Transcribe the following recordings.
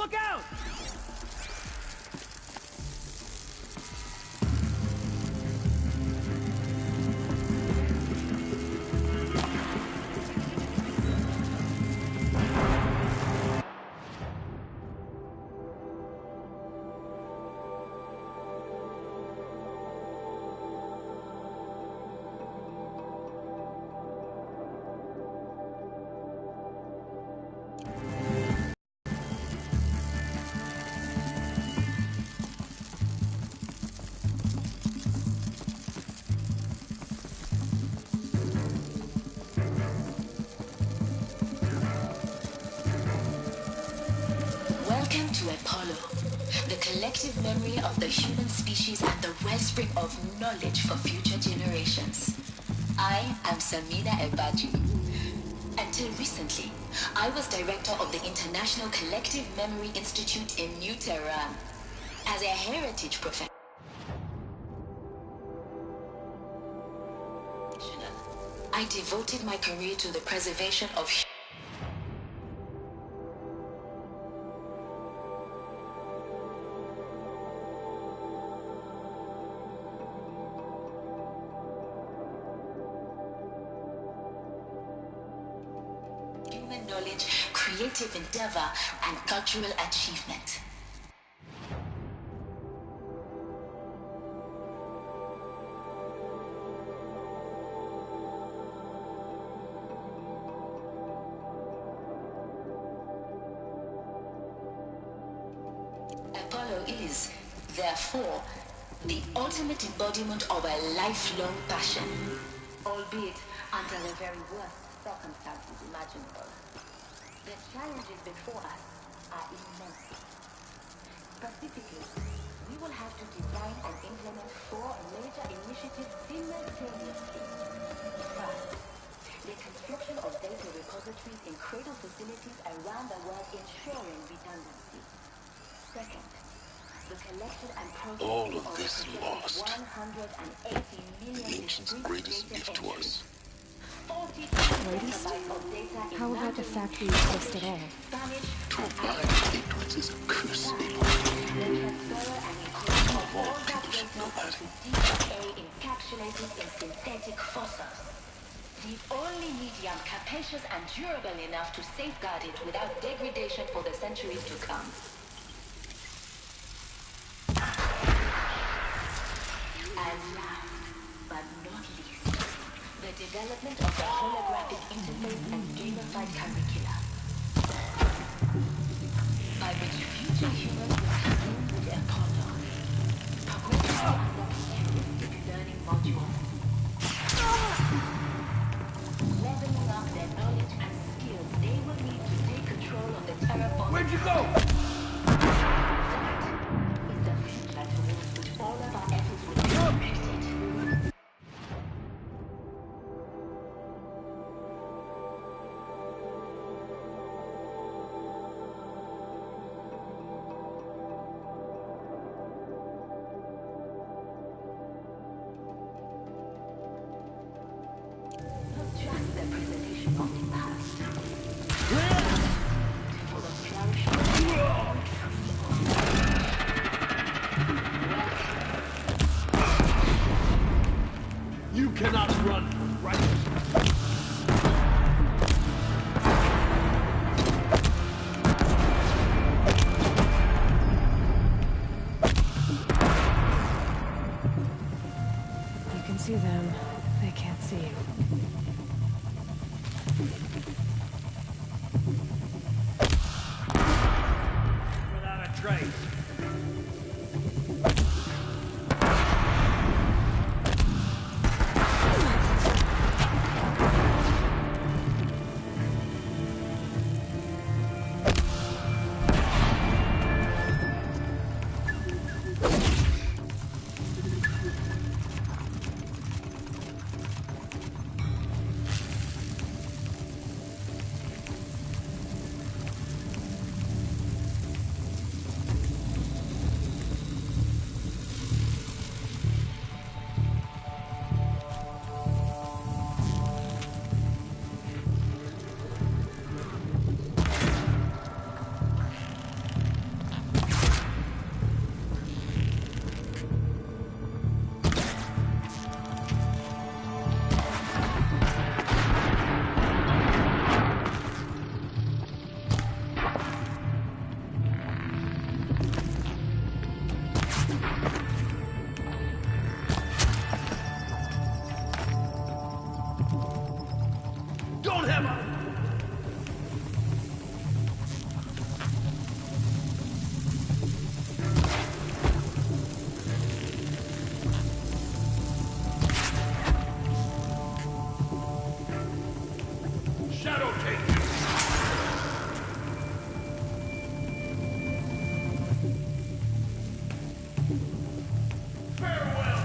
Look out! Welcome to Apollo, the collective memory of the human species and the wellspring of knowledge for future generations. I am Samina Ebaji. Until recently, I was director of the International Collective Memory Institute in New Tehran. As a heritage professional, I devoted my career to the preservation of human knowledge, creative endeavor, and cultural achievement. Apollo is, therefore, the ultimate embodiment of a lifelong passion, albeit under the very worst circumstances imaginable. The challenges before us are immense. Specifically, we will have to design and implement 4 major initiatives simultaneously. First, the construction of data repositories in cradle facilities around the world ensuring redundancy. Second, the collection and processing all of this lost. 180 million The ancients' greatest gift to us. Greatest? How about the fact we exist at all? To abide ignorance is a curse, Aloy. All people should know that. Encapsulated in synthetic fossils. The only medium capacious and durable enough to safeguard it without degradation for the centuries to come. And last but not least, the development of the holographic interface and gamified curricula, by which future humans will come in with Apollo, progressively unlocking heuristic learning modules, leveling up their knowledge and skills they will need to take control of the terraform. Where'd you go? That is the future towards which all of our efforts will be directed. Not just the preservation of the past, for the flourishing of You cannot run from righteousness. You can see them. They can't see you. Without a trace. Kill him! Shadow take him! Farewell!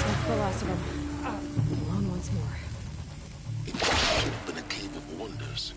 That's the last of them. Alone once more. Open a cave of wonders.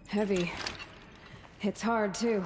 Heavy. It's hard, too.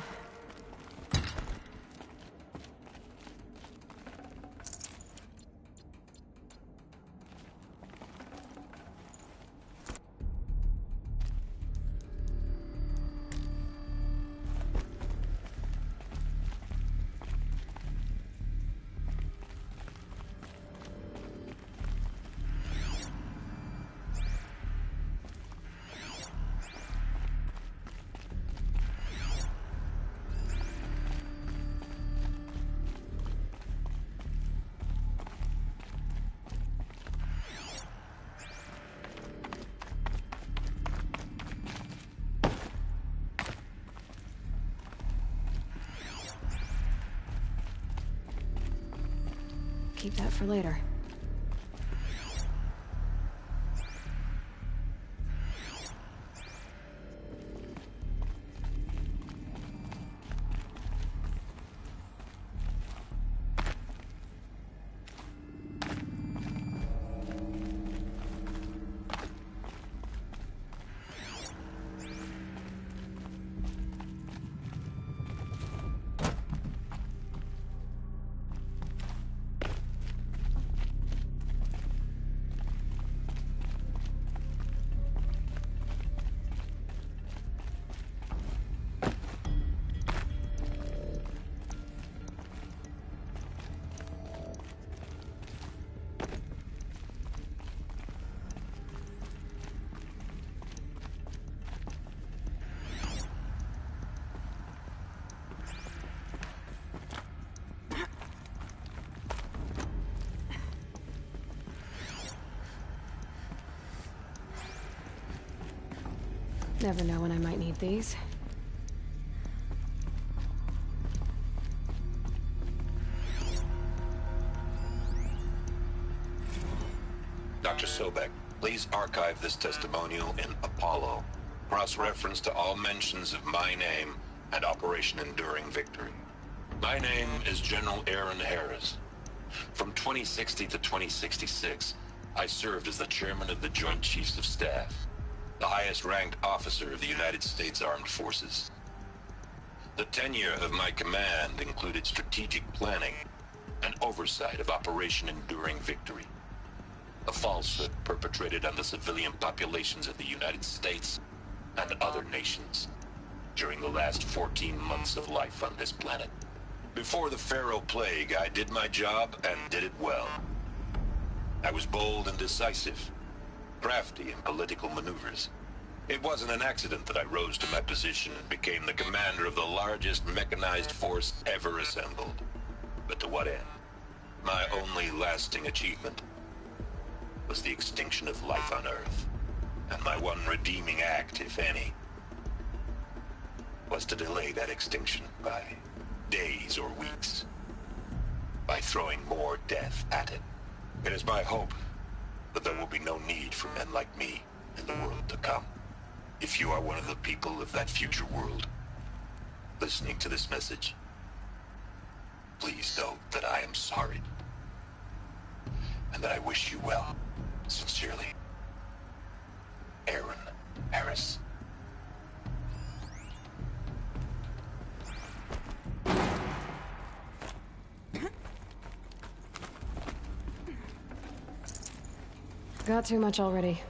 Keep that for later. Never know when I might need these. Dr. Sobek, please archive this testimonial in Apollo. Cross-reference to all mentions of my name and Operation Enduring Victory. My name is General Aaron Harris. From 2060 to 2066, I served as the chairman of the Joint Chiefs of Staff, the highest-ranked officer of the United States Armed Forces. The tenure of my command included strategic planning and oversight of Operation Enduring Victory, a falsehood perpetrated on the civilian populations of the United States and other nations during the last 14 months of life on this planet. Before the Pharaoh Plague, I did my job and did it well. I was bold and decisive, crafty in political maneuvers. It wasn't an accident that I rose to my position and became the commander of the largest mechanized force ever assembled. But to what end? My only lasting achievement was the extinction of life on Earth. And my one redeeming act, if any, was to delay that extinction by days or weeks, by throwing more death at it. It is my hope that there will be no need for men like me in the world to come. If you are one of the people of that future world listening to this message, please know that I am sorry and that I wish you well. Sincerely, Aaron Harris. Got too much already.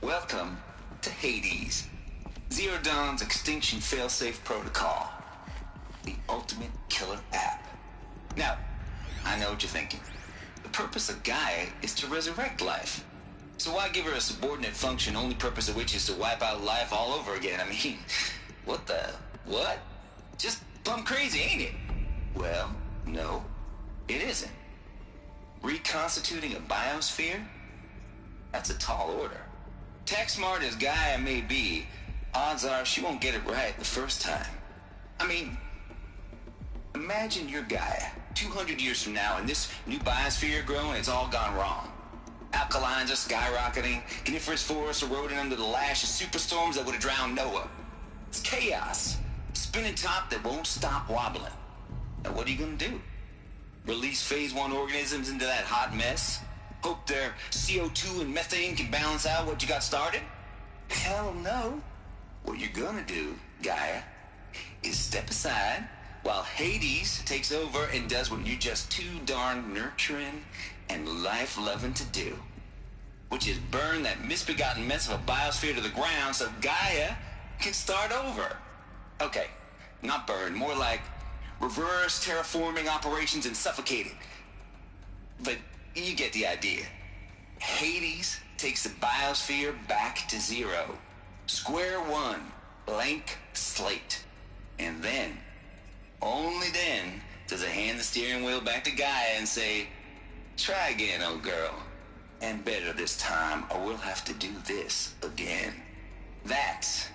Welcome to Hades, Zero Dawn's extinction failsafe protocol, the ultimate killer app. Now, I know what you're thinking. The purpose of Gaia is to resurrect life. So why give her a subordinate function, only purpose of which is to wipe out life all over again? I mean, what? Just plumb crazy, ain't it? Well, no, it isn't. Reconstituting a biosphere? That's a tall order. Tech smart as Gaia may be, odds are she won't get it right the first time. I mean, imagine you're Gaia, 200 years from now, and this new biosphere you're growing, it's all gone wrong. Alkalines are skyrocketing, coniferous forests eroding under the lash of superstorms that would have drowned Noah. It's chaos, spinning top that won't stop wobbling. Now what are you gonna do? Release phase 1 organisms into that hot mess? Hope their CO2 and methane can balance out what you got started? Hell no. What you're gonna do, Gaia, is step aside while Hades takes over and does what you're just too darn nurturing and life-loving to do, which is burn that misbegotten mess of a biosphere to the ground so Gaia can start over. Okay, not burn, more like reverse terraforming operations and suffocate it. But you get the idea. Hades takes the biosphere back to zero. Square one, blank slate. And then, only then, does it hand the steering wheel back to Gaia and say, try again, old girl. And better this time, or we'll have to do this again. That's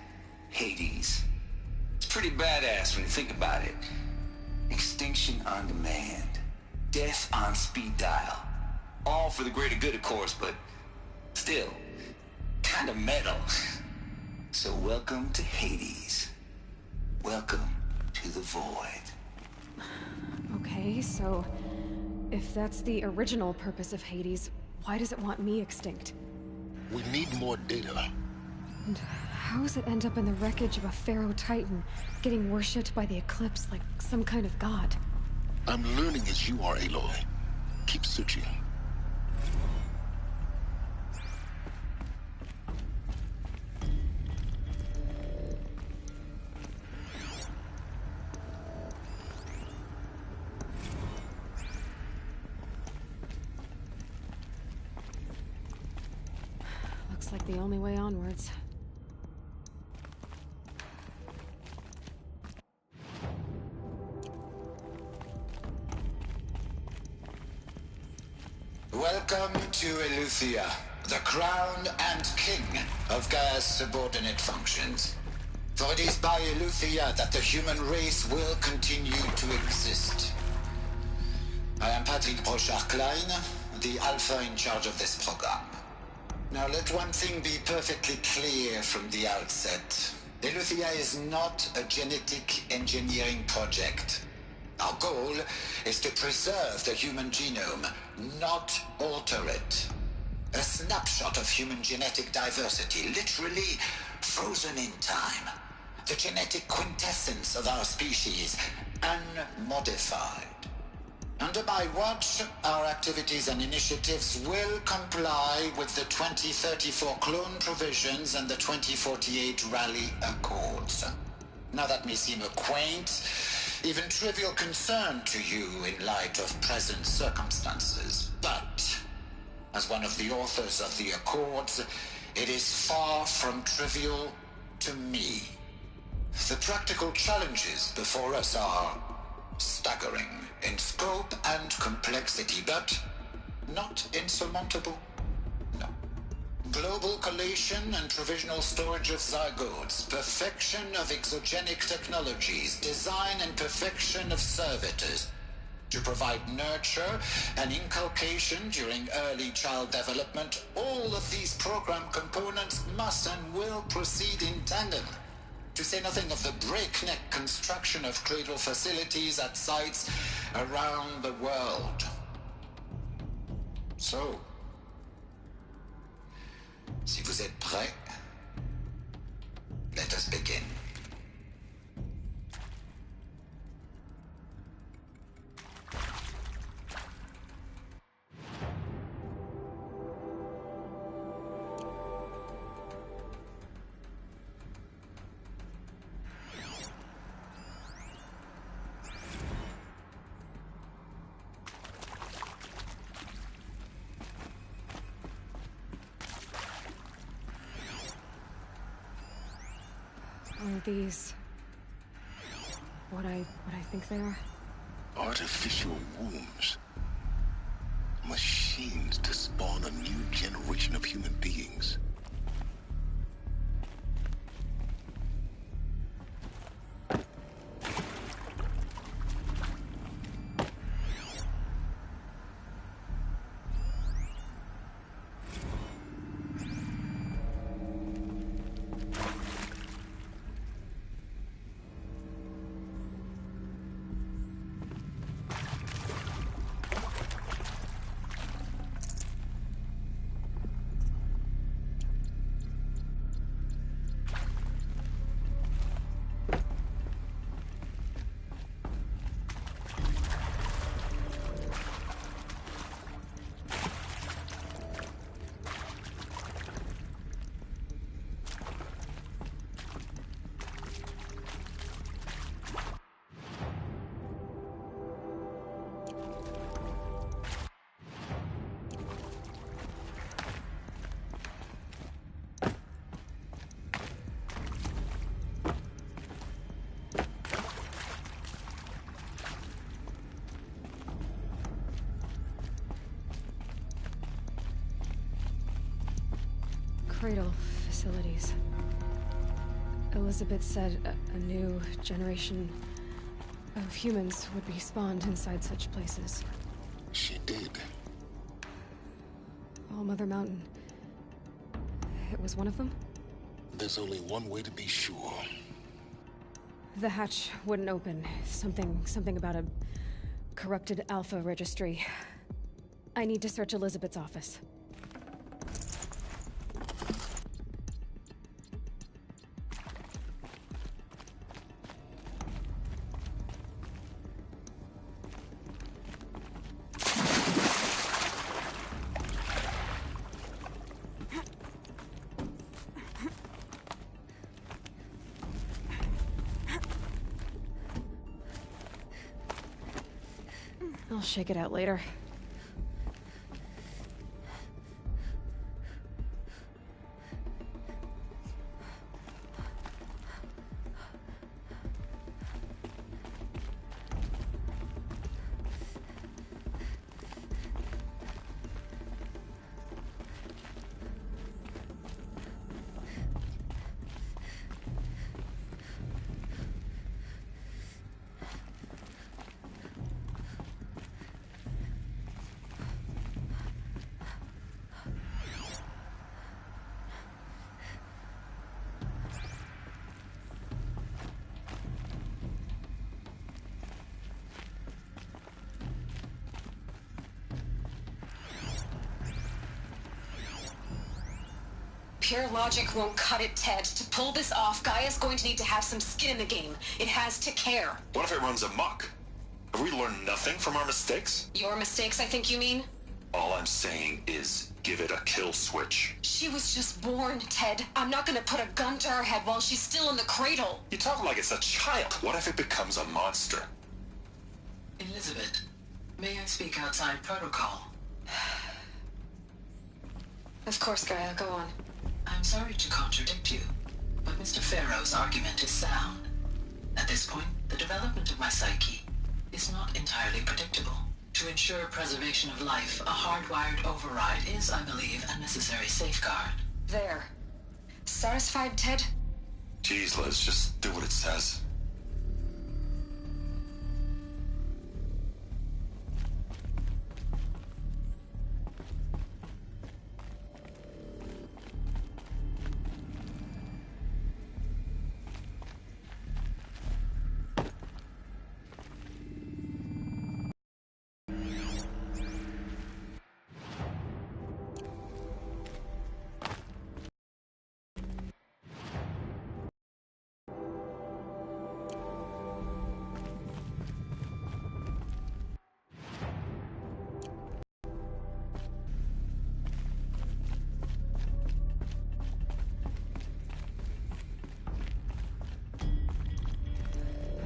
Hades. It's pretty badass when you think about it. Extinction on demand. Death on speed dial. All for the greater good, of course, but still, kind of metal. So welcome to Hades. Welcome to the void. Okay, so if that's the original purpose of Hades, why does it want me extinct? We need more data. And how does it end up in the wreckage of a Pharaoh Titan, getting worshipped by the Eclipse like some kind of god? I'm learning as you are, Aloy. Keep searching. Looks like the only way onwards. Welcome to Eleuthia, the crown and king of Gaia's subordinate functions. For it is by Eleuthia that the human race will continue to exist. I am Patrick Brochard-Klein, the Alpha in charge of this program. Now let one thing be perfectly clear from the outset. Eleuthia is not a genetic engineering project. Our goal is to preserve the human genome, not alter it. A snapshot of human genetic diversity, literally frozen in time. The genetic quintessence of our species, unmodified. Under my watch, our activities and initiatives will comply with the 2034 clone provisions and the 2048 Rally Accords. Now that may seem a quaint, even trivial concern to you in light of present circumstances, but as one of the authors of the Accords, it is far from trivial to me. The practical challenges before us are staggering in scope and complexity, but not insurmountable. No. Global collation and provisional storage of zygotes, perfection of exogenic technologies, design and perfection of servitors to provide nurture and inculcation during early child development. All of these program components must and will proceed in tandem. To say nothing of the breakneck construction of cradle facilities at sites around the world. So, si vous êtes prêts, let us begin. Are these what I think they are? Artificial wombs. Machines to spawn a new generation of human beings. Cradle facilities. Elizabeth said a new generation of humans would be spawned inside such places. She did. All Mother Mountain. It was one of them? There's only one way to be sure. The hatch wouldn't open. Something about a corrupted Alpha registry. I need to search Elizabeth's office. I'll shake it out later. Pure logic won't cut it, Ted. To pull this off, Gaia's going to need to have some skin in the game. It has to care. What if it runs amok? Have we learned nothing from our mistakes? Your mistakes, I think you mean? All I'm saying is, give it a kill switch. She was just born, Ted. I'm not gonna put a gun to her head while she's still in the cradle. You talk like it's a child. What if it becomes a monster? Elizabeth, may I speak outside protocol? Of course, Gaia, go on. I'm sorry to contradict you, but Mr. Farrow's argument is sound. At this point, the development of my psyche is not entirely predictable. To ensure preservation of life, a hardwired override is, I believe, a necessary safeguard. There. Satisfied, Ted? Jeez, Liz, just do what it says.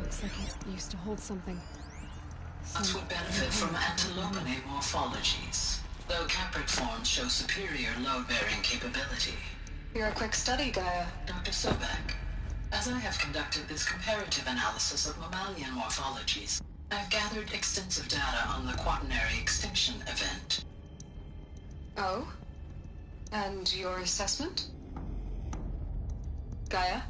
Looks like it used to hold something. Us would benefit from antilopinae morphologies, though caprid forms show superior load-bearing capability. You're a quick study, Gaia. Dr. Sobek, as I have conducted this comparative analysis of mammalian morphologies, I've gathered extensive data on the quaternary extinction event. Oh? And your assessment? Gaia?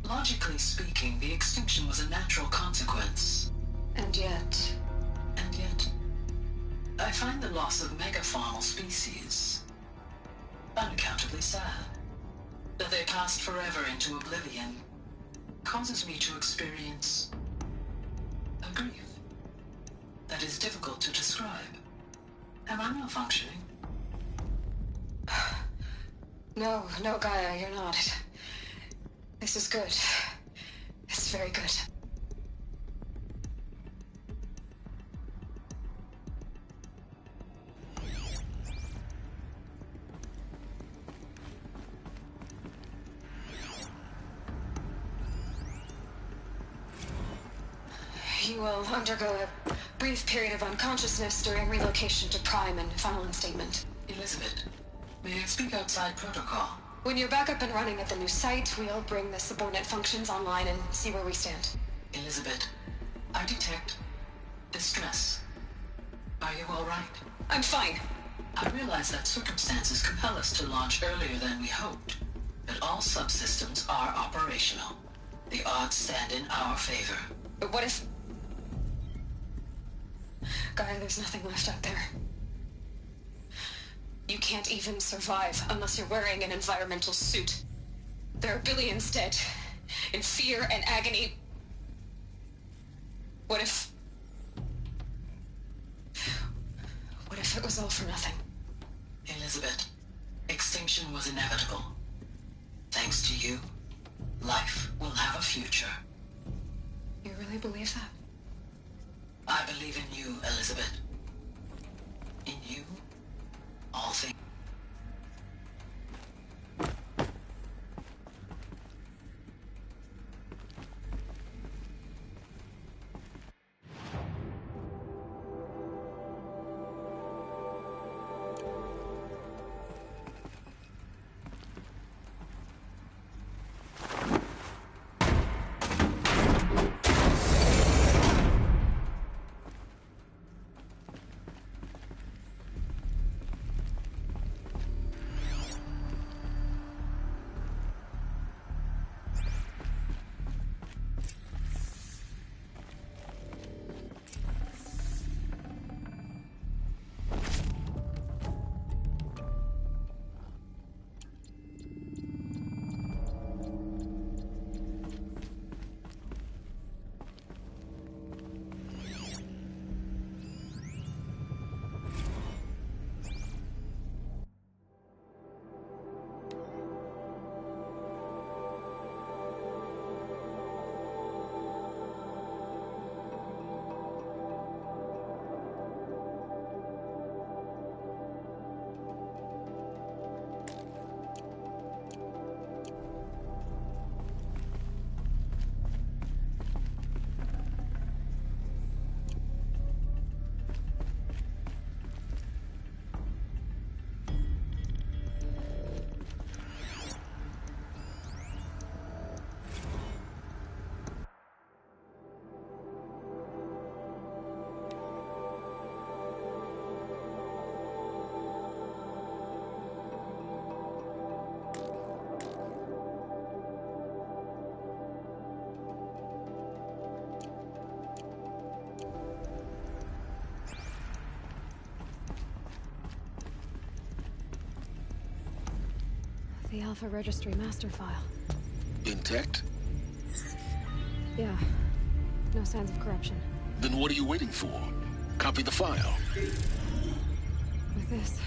Logically speaking, the extinction was a natural consequence. And yet, I find the loss of megafaunal species unaccountably sad. That they passed forever into oblivion causes me to experience a grief that is difficult to describe. Am I malfunctioning? No, Gaia, you're not. This is good. It's very good. You will undergo a brief period of unconsciousness during relocation to Prime and final instatement. Elizabeth, may I speak outside protocol? When you're back up and running at the new site, we'll bring the subordinate functions online and see where we stand. Elizabeth, I detect distress. Are you all right? I'm fine. I realize that circumstances compel us to launch earlier than we hoped, but all subsystems are operational. The odds stand in our favor. But what if... Gaia, there's nothing left out there. You can't even survive unless you're wearing an environmental suit. There are billions dead, in fear and agony. What if it was all for nothing? Elizabeth, extinction was inevitable. Thanks to you, life will have a future. You really believe that? I believe in you, Elizabeth. In you, all things. The Alpha Registry master file. Intact? Yeah. No signs of corruption. Then what are you waiting for? Copy the file. With this,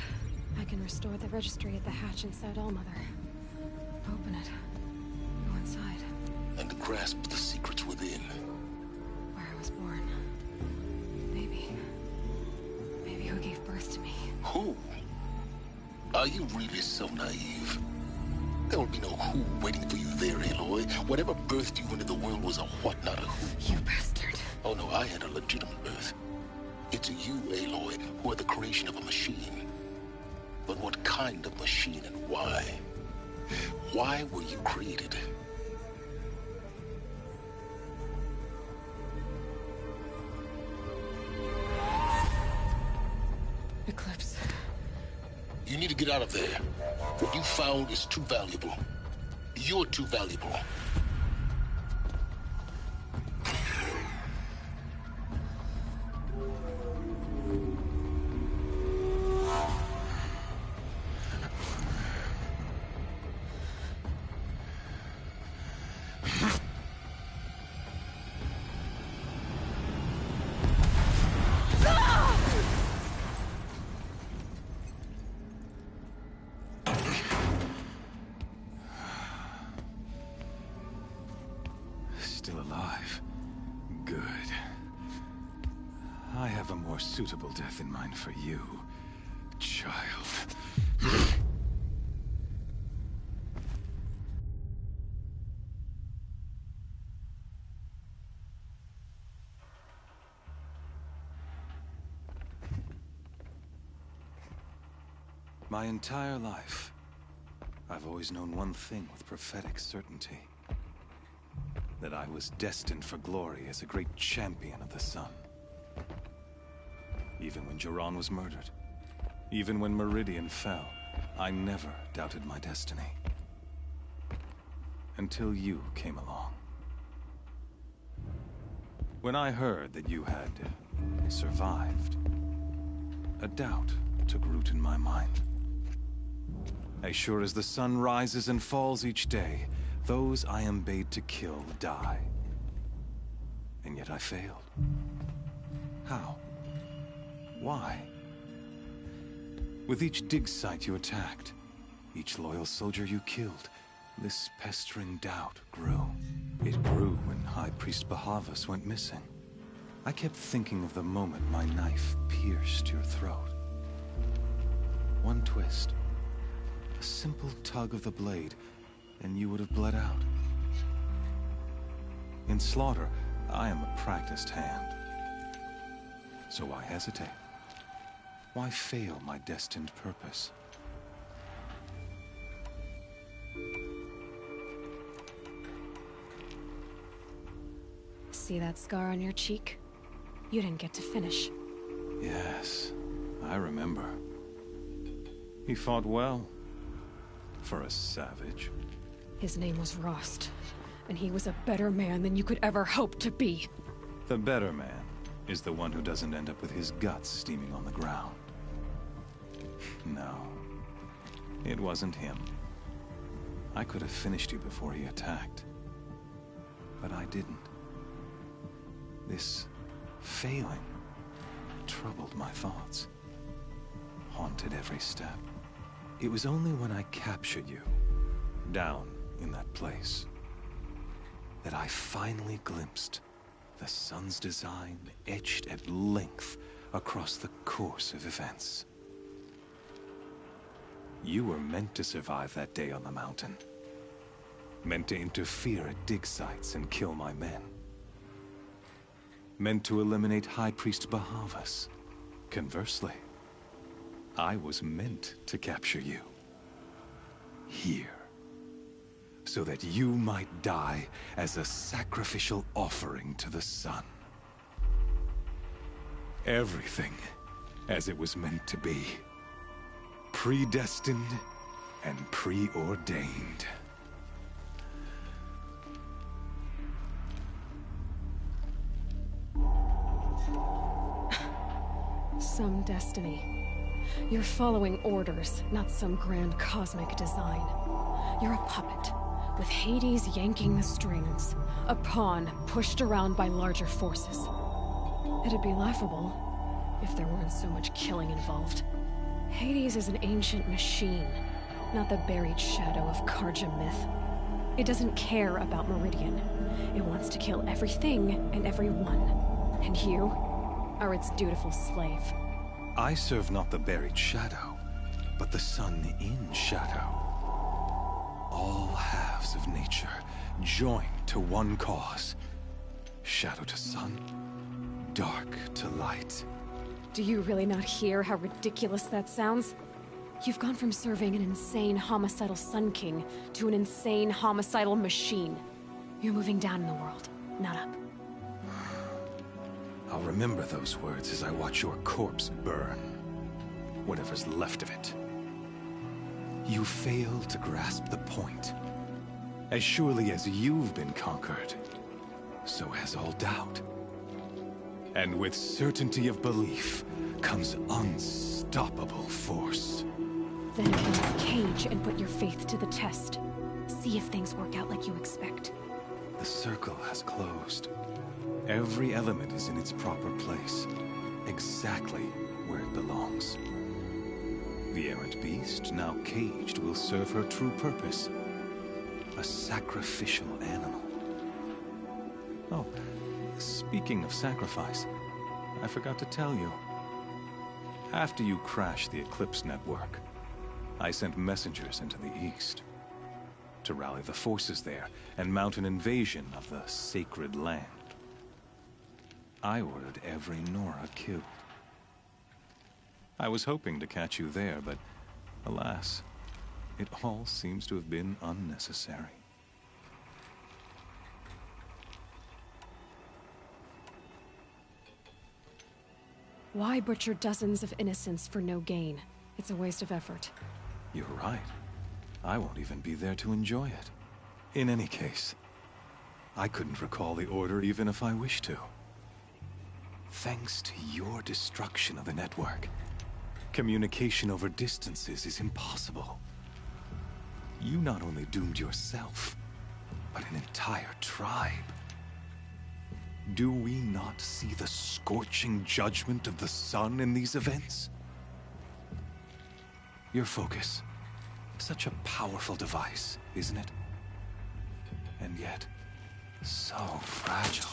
I can restore the registry at the hatch inside Allmother. Open it. Go inside. And grasp the secrets within. Where I was born. Maybe who gave birth to me. Who? Are you really so naive? There will be no who waiting for you there, Aloy. Whatever birthed you into the world was a what, not a who. You bastard. Oh no, I had a legitimate birth. It's you, Aloy, who are the creation of a machine. But what kind of machine and why? Why were you created? Eclipse. You need to get out of there. What you found is too valuable. You're too valuable. Still alive. Good. I have a more suitable death in mind for you, child. My entire life, I've always known one thing with prophetic certainty. That I was destined for glory as a great champion of the sun. Even when Jiran was murdered, Even when Meridian fell, I never doubted my destiny. Until you came along. When I heard that you had survived, a doubt took root in my mind. As sure as the sun rises and falls each day, those I am bade to kill die. And yet I failed. How? Why? With each dig site you attacked, each loyal soldier you killed, this pestering doubt grew. It grew when High Priest Bahavas went missing. I kept thinking of the moment my knife pierced your throat. One twist, a simple tug of the blade, and you would have bled out. In slaughter, I am a practiced hand. So why hesitate? Why fail my destined purpose? See that scar on your cheek? You didn't get to finish. Yes, I remember. He fought well. For a savage. His name was Rost, and he was a better man than you could ever hope to be. The better man is the one who doesn't end up with his guts steaming on the ground. No, it wasn't him. I could have finished you before he attacked. But I didn't. This failing troubled my thoughts, haunted every step. It was only when I captured you, down in that place, that I finally glimpsed the sun's design etched at length across the course of events. You were meant to survive that day on the mountain. Meant to interfere at dig sites and kill my men. Meant to eliminate High Priest Bahavas. Conversely, I was meant to capture you. Here. So that you might die as a sacrificial offering to the sun. Everything as it was meant to be. Predestined and preordained. Some destiny. You're following orders, not some grand cosmic design. You're a puppet, with Hades yanking the strings. A pawn pushed around by larger forces. It'd be laughable if there weren't so much killing involved. Hades is an ancient machine, not the buried shadow of Karja myth. It doesn't care about Meridian. It wants to kill everything and everyone. And you are its dutiful slave. I serve not the buried shadow, but the sun in shadow. All halves of nature joined to one cause. Shadow to sun, dark to light. Do you really not hear how ridiculous that sounds? You've gone from serving an insane homicidal Sun King to an insane homicidal machine. You're moving down in the world, not up. I'll remember those words as I watch your corpse burn. Whatever's left of it. You fail to grasp the point. As surely as you've been conquered, so has all doubt. And with certainty of belief comes unstoppable force. Then get in this cage and put your faith to the test. See if things work out like you expect. The circle has closed. Every element is in its proper place, exactly where it belongs. The errant beast, now caged, will serve her true purpose. A sacrificial animal. Oh, speaking of sacrifice, I forgot to tell you. After you crashed the Eclipse network, I sent messengers into the east to rally the forces there and mount an invasion of the sacred land. I ordered every Nora killed. I was hoping to catch you there, but alas, it all seems to have been unnecessary. Why butcher dozens of innocents for no gain? It's a waste of effort. You're right. I won't even be there to enjoy it. In any case, I couldn't recall the order even if I wished to. Thanks to your destruction of the network, communication over distances is impossible. You not only doomed yourself, but an entire tribe. Do we not see the scorching judgment of the sun in these events? Your focus. Such a powerful device, isn't it? And yet, so fragile.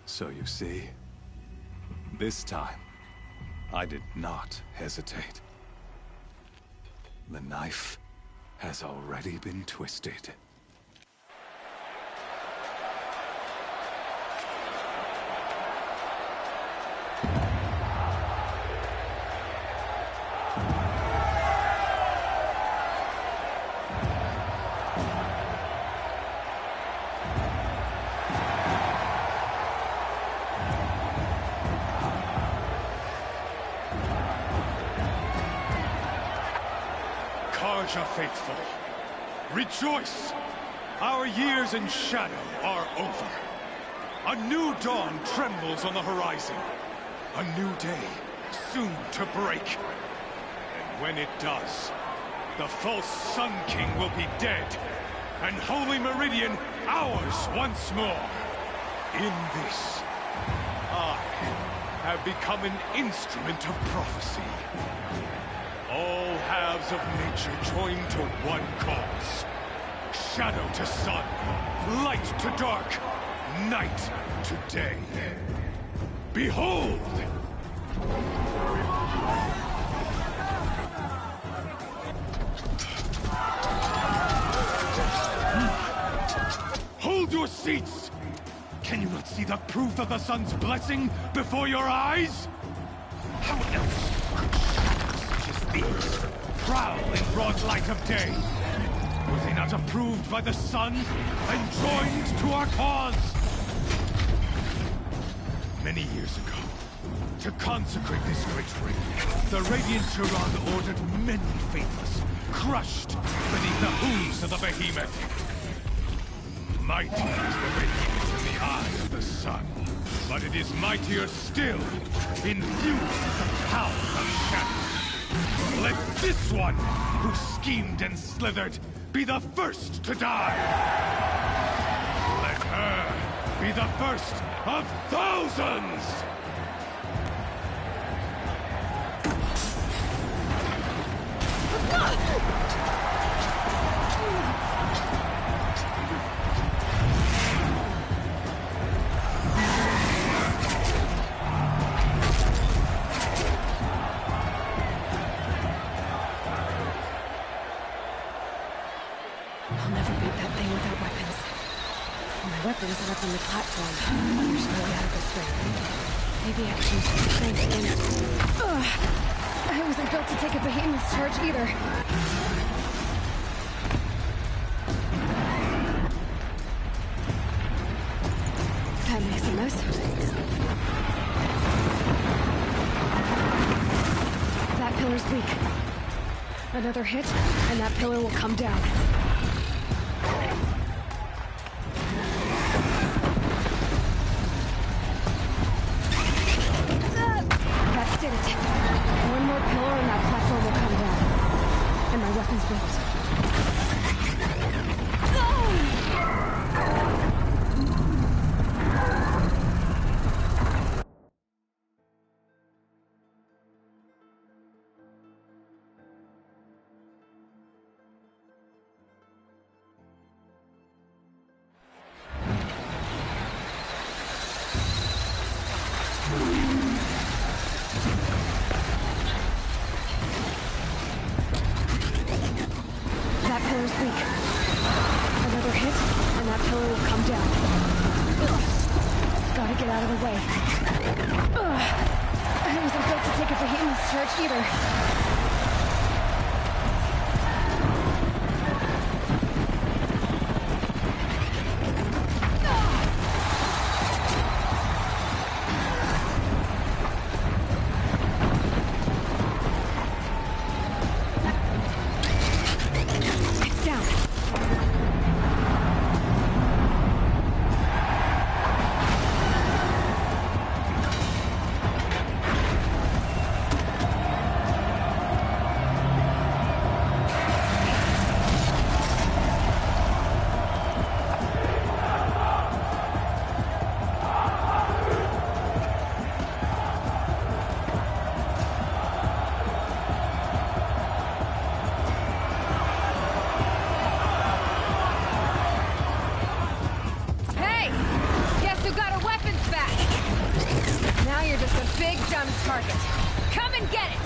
So you see, this time, I did not hesitate. The knife has already been twisted. Karja faithful, rejoice! Our years in shadow are over. A new dawn trembles on the horizon. A new day soon to break. And when it does, the false Sun King will be dead, and Holy Meridian ours once more. In this, I have become an instrument of prophecy. All halves of nature join to one cause. Shadow to sun, light to dark, night to day. Behold! Hold your seats! Can you not see the proof of the sun's blessing before your eyes? How else could shadows such as these prowl in broad light of day? Were they not approved by the sun and joined to our cause? Many years ago, to consecrate this great ring, the Radiant Turan ordered many faithless, crushed beneath the hooves of the behemoth. Mighty is the behemoth in the eye of the sun, but it is mightier still, infused with the power of shadow. Let this one, who schemed and slithered, be the first to die! Let her be the first of thousands! Weapons are up on the platform. There's no way out of this thing. Maybe I can use the strength against... Ugh! I wasn't built to take a behemoth's charge either. That makes a mess. That pillar's weak. Another hit, and that pillar will come down. Did it. One more pillar and that platform will come down. And my weapon's built. That pillar's weak. Another hit, and that pillar will come down. Ugh. Gotta get out of the way. Ugh. I wasn't built to take a behemoth's charge either. big dumb target. Come and get it!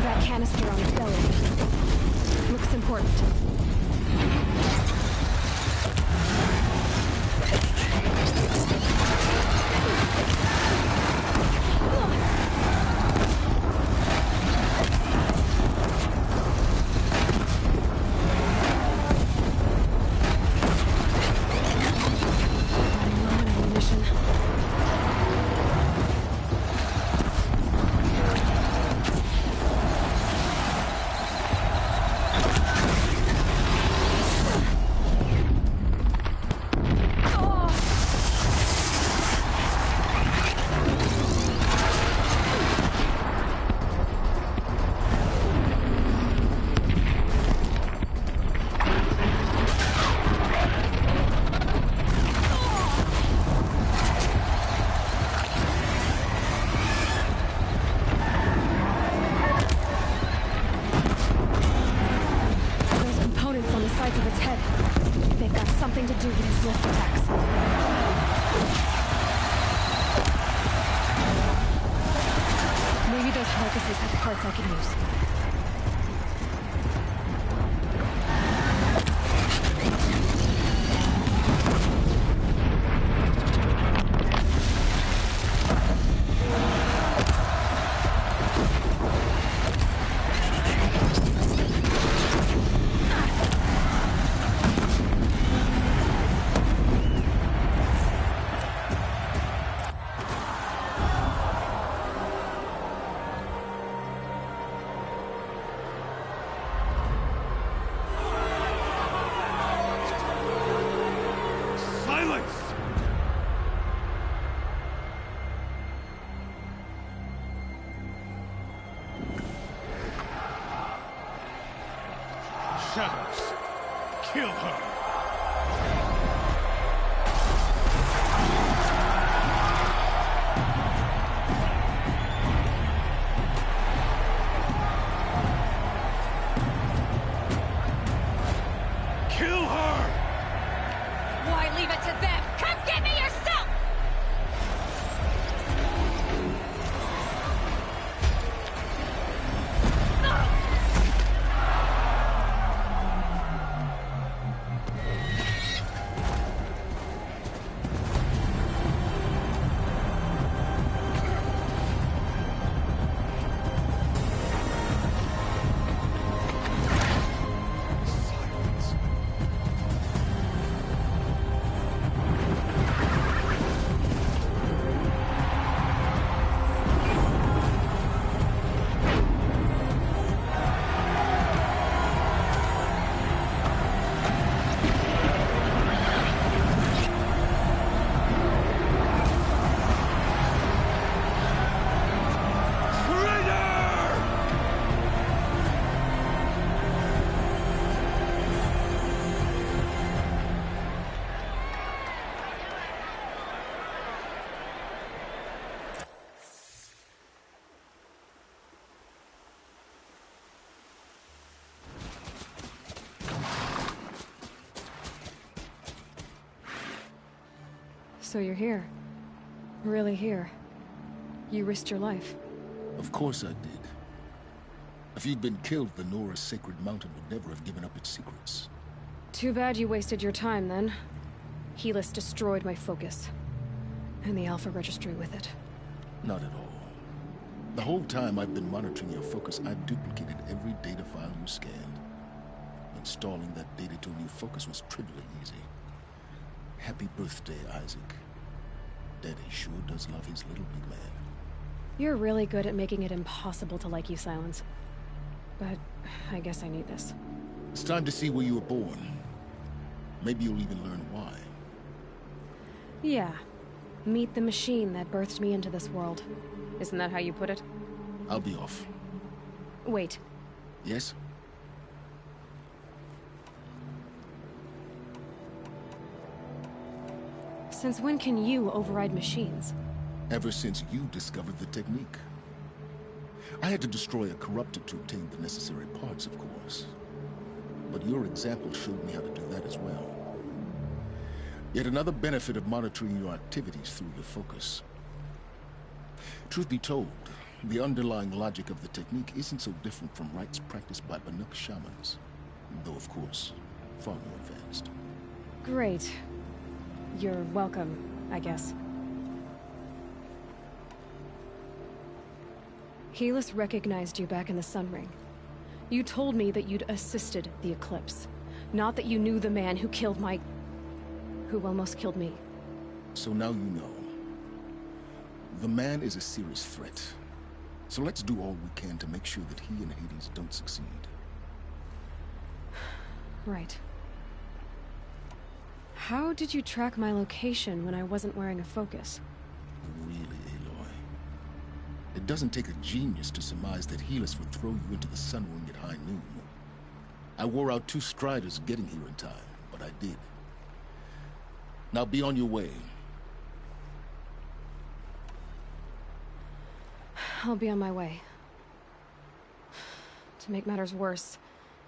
That canister on its belly looks important. I can use. Shadows, kill her! Kill her! Why leave it to them? Come get me yourself! So you're here. Really here. You risked your life. Of course I did. If you'd been killed, the Nora's sacred mountain would never have given up its secrets. Too bad you wasted your time, then. Helis destroyed my focus. And the Alpha Registry with it. Not at all. The whole time I've been monitoring your focus, I've duplicated every data file you scanned. Installing that data to a new focus was trivially easy. Happy birthday, Isaac. Daddy sure does love his little big man. You're really good at making it impossible to like you, Silence. But I guess I need this. It's time to see where you were born. Maybe you'll even learn why. Yeah. Meet the machine that birthed me into this world. Isn't that how you put it? I'll be off. Wait. Yes? Since when can you override machines? Ever since you discovered the technique. I had to destroy a corruptor to obtain the necessary parts, of course. But your example showed me how to do that as well. Yet another benefit of monitoring your activities through your focus. Truth be told, the underlying logic of the technique isn't so different from rites practiced by Banuk shamans. Though, of course, far more advanced. Great. You're welcome, I guess. Helis recognized you back in the Sun Ring. You told me that you'd assisted the Eclipse. Not that you knew the man who killed who almost killed me. So now you know. The man is a serious threat. So let's do all we can to make sure that he and Hades don't succeed. Right. How did you track my location when I wasn't wearing a focus? Really, Aloy? It doesn't take a genius to surmise that Helis would throw you into the Sun Ring at high noon. I wore out 2 striders getting here in time, but I did. Now be on your way. I'll be on my way. To make matters worse,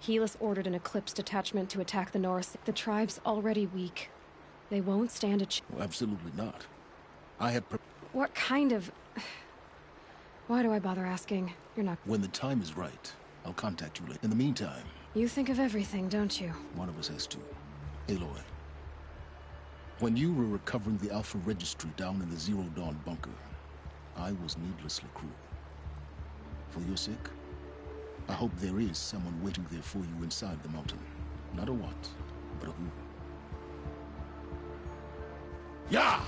Helis ordered an Eclipse detachment to attack the North. The tribe's already weak. They won't stand a Well, absolutely not. I had What kind of... Why do I bother asking? You're not... When the time is right, I'll contact you later. In the meantime... You think of everything, don't you? One of us has to. Aloy. When you were recovering the Alpha Registry down in the Zero Dawn bunker, I was needlessly cruel. For your sake, I hope there is someone waiting there for you inside the mountain. Not a what, but a who. Yeah!